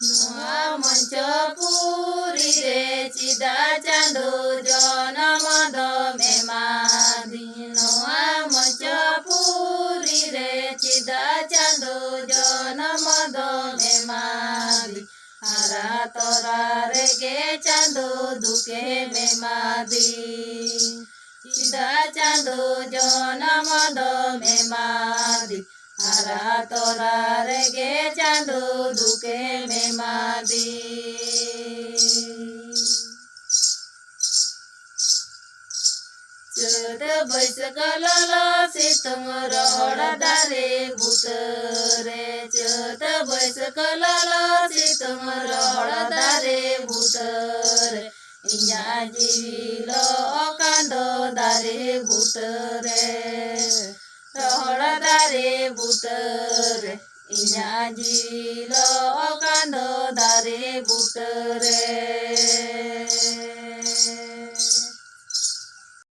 ନୂଆ ମଞ୍ଚ ପୁରୀରେ ଚିଦା ଚାନ୍ଦୁ ଜନମଦ ମେମାଦି। ନୂଆ ମଞ୍ଚ ପୁରୀରେ ଚିଦା ଚାନ୍ଦୁ ଜନମଦ ମେମାଦି। ହାରା ତରାରେ କେ ଚାନ୍ଦୁ ଦୁକେ মেমাদি। চিদা চান্দু জনমদ মেমাদি। হারা তরারে গে চান্দু দুকে মেমাদি। চোদ বৈশাখ লাল শীতং রহড়দারে ভূতরে। চোদ বৈশাখ লাল শীতং রহড়দারে ভূতরে। ইঞ্জা জীবিল অকান্দ দারে ভূতরে। রহড়দারে ভূতরে। ইঞ্জা জীবিল অকান্দ দারে ভূতরে।